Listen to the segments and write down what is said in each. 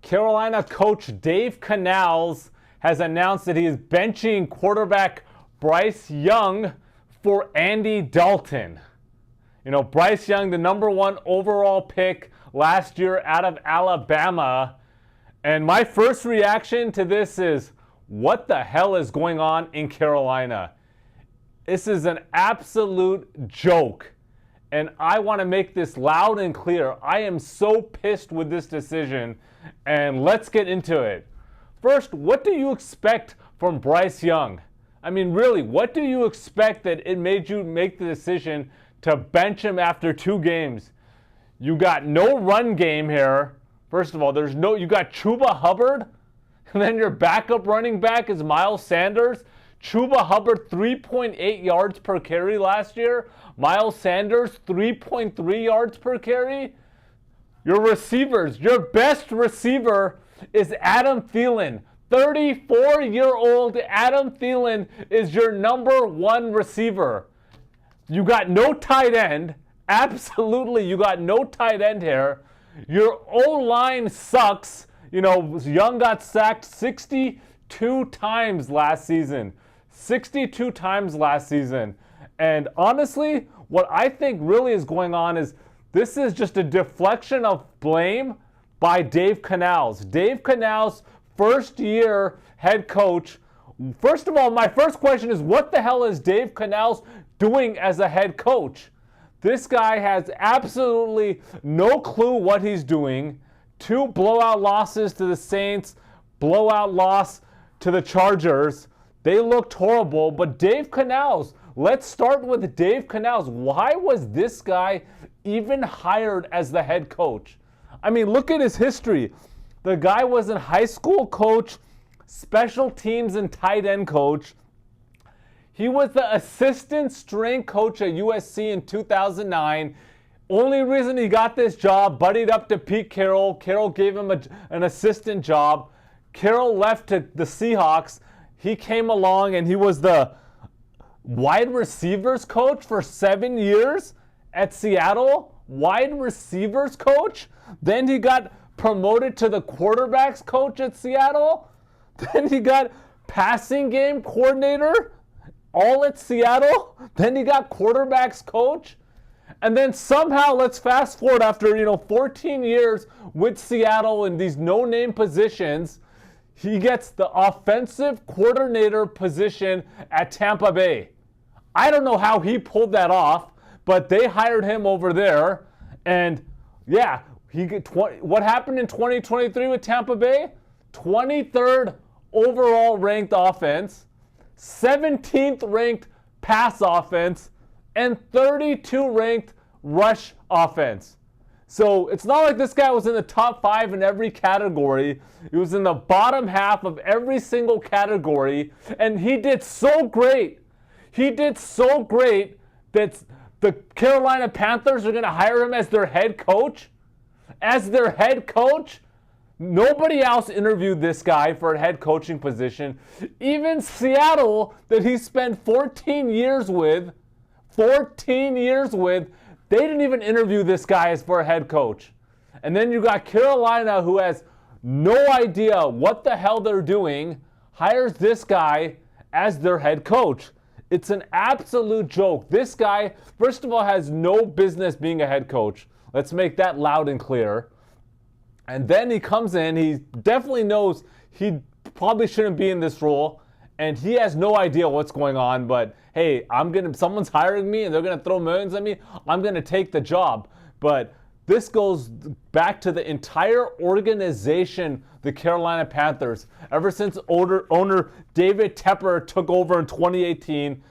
Carolina coach Dave Canales has announced that he is benching quarterback Bryce Young for Andy Dalton. You know, Bryce Young, the #1 overall pick last year out of Alabama. And my first reaction to this is, what the hell is going on in Carolina? This is an absolute joke. And I want to make this loud and clear. I am so pissed with this decision. And let's get into it. First, what do you expect from Bryce Young? I mean, really, what do you expect that it made you make the decision to bench him after 2 games? You got no run game here. First of all, you got Chuba Hubbard, and then your backup running back is Miles Sanders. Chuba Hubbard, 3.8 yards per carry last year. Miles Sanders, 3.3 yards per carry. Your receivers, your best receiver is Adam Thielen. 34-year-old Adam Thielen is your #1 receiver. You got no tight end. Absolutely, you got no tight end here. Your O-line sucks. You know, Young got sacked 62 times last season. 62 times last season. And honestly, what I think really is going on is this is just a deflection of blame by Dave Canales. Dave Canales, first-year head coach. First of all, my first question is, what the hell is Dave Canales doing as a head coach? This guy has absolutely no clue what he's doing. 2 blowout losses to the Saints, blowout loss to the Chargers. They looked horrible, but Dave Canales, let's start with Dave Canales. Why was this guy even hired as the head coach? I mean, look at his history. The guy was a high school coach, special teams and tight end coach. He was the assistant strength coach at USC in 2009. Only reason he got this job, buddied up to Pete Carroll. Carroll gave him an assistant job. Carroll left to the Seahawks. He came along and he was the wide receivers coach for 7 years at Seattle. Wide receivers coach. Then he got promoted to the quarterbacks coach at Seattle. Then he got passing game coordinator, all at Seattle. Then he got quarterbacks coach. And then somehow, let's fast forward after 14 years with Seattle in these no-name positions, he gets the offensive coordinator position at Tampa Bay. I don't know how he pulled that off, but they hired him over there. And yeah, what happened in 2023 with Tampa Bay? 23rd overall ranked offense, 17th ranked pass offense, and 32 ranked rush offense. So it's not like this guy was in the top 5 in every category. He was in the bottom half of every single category, and he did so great. He did so great that the Carolina Panthers are going to hire him as their head coach. As their head coach? Nobody else interviewed this guy for a head coaching position. Even Seattle, that he spent 14 years with, they didn't even interview this guy as for a head coach. And then you got Carolina, who has no idea what the hell they're doing, hires this guy as their head coach. It's an absolute joke. This guy, first of all, has no business being a head coach. Let's make that loud and clear. And then he comes in, he definitely knows he probably shouldn't be in this role, and he has no idea what's going on, but hey, someone's hiring me and they're gonna throw millions at me, I'm gonna take the job. But this goes back to the entire organization, the Carolina Panthers. Ever since owner David Tepper took over in 2018,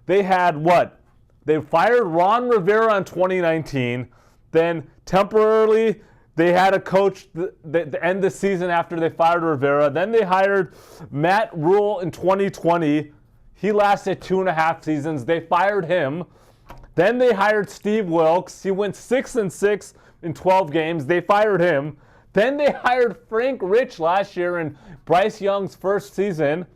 they had what? They fired Ron Rivera in 2019, then temporarily they had a coach the end the season after they fired Rivera. Then they hired Matt Rule in 2020. He lasted 2.5 seasons. They fired him. Then they hired Steve Wilkes. He went 6-6 in 12 games. They fired him. Then they hired Frank Rich last year in Bryce Young's first season.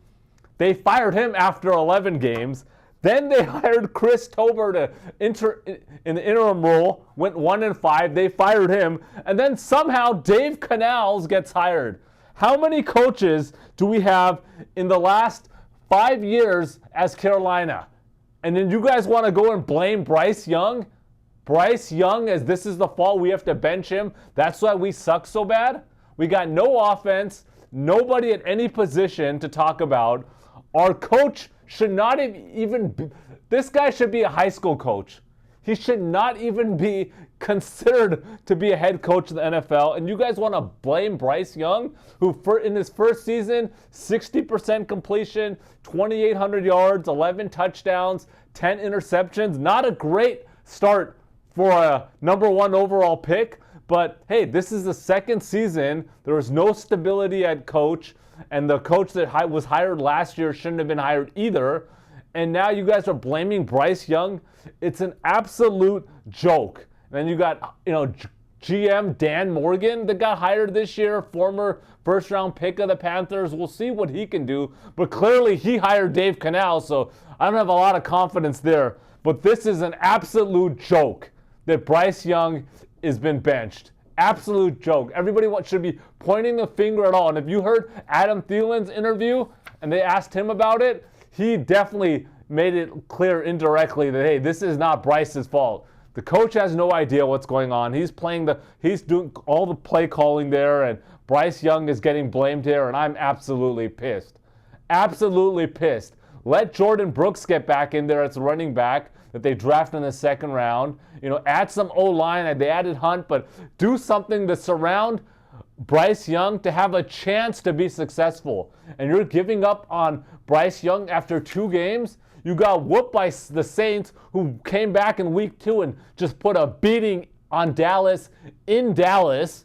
They fired him after 11 games. Then they hired Chris Tepper in the interim role, went 1-5. They fired him. And then somehow Dave Canales gets hired. How many coaches do we have in the last 5 years as Carolina? And then you guys want to go and blame Bryce Young? Bryce Young, as this is the fault, we have to bench him. That's why we suck so bad? We got no offense, nobody at any position to talk about. Our coach should not even be, this guy should be a high school coach. He should not even be considered to be a head coach in the NFL. And you guys want to blame Bryce Young, who in his first season, 60% completion, 2,800 yards, 11 touchdowns, 10 interceptions. Not a great start for a number 1 overall pick. But hey, this is the second season. There was no stability at coach. And the coach that was hired last year shouldn't have been hired either. And now you guys are blaming Bryce Young. It's an absolute joke. And then you got, GM Dan Morgan that got hired this year, former first-round pick of the Panthers. We'll see what he can do. But clearly he hired Dave Canales, so I don't have a lot of confidence there. But this is an absolute joke that Bryce Young has been benched. Absolute joke. Everybody should be pointing the finger at all. And if you heard Adam Thielen's interview and they asked him about it, he definitely made it clear indirectly that, hey, this is not Bryce's fault. The coach has no idea what's going on. He's doing all the play calling there, and Bryce Young is getting blamed here, and I'm absolutely pissed. Absolutely pissed. Let Jordan Brooks get back in there as a running back that they drafted in the second round. Add some O-line. They added Hunt, but do something to surround Bryce Young to have a chance to be successful. And you're giving up on Bryce Young after 2 games? You got whooped by the Saints, who came back in week 2 and just put a beating on Dallas in Dallas.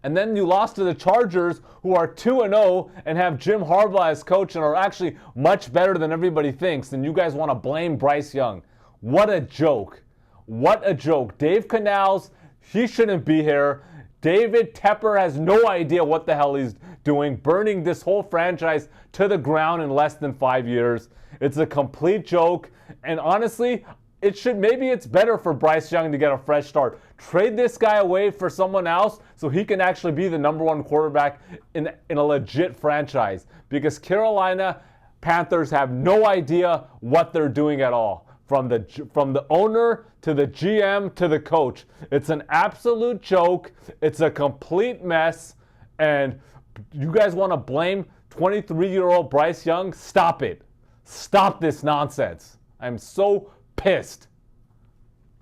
And then you lost to the Chargers, who are 2-0 and have Jim Harbaugh as coach and are actually much better than everybody thinks. And you guys want to blame Bryce Young. What a joke. What a joke. Dave Canales, he shouldn't be here. David Tepper has no idea what the hell he's doing, burning this whole franchise to the ground in less than 5 years. It's a complete joke. And honestly, maybe it's better for Bryce Young to get a fresh start. Trade this guy away for someone else so he can actually be the number 1 quarterback in a legit franchise. Because Carolina Panthers have no idea what they're doing at all. From the owner to the GM to the coach. It's an absolute joke. It's a complete mess. And you guys want to blame 23-year-old Bryce Young? Stop it. Stop this nonsense. I'm so pissed.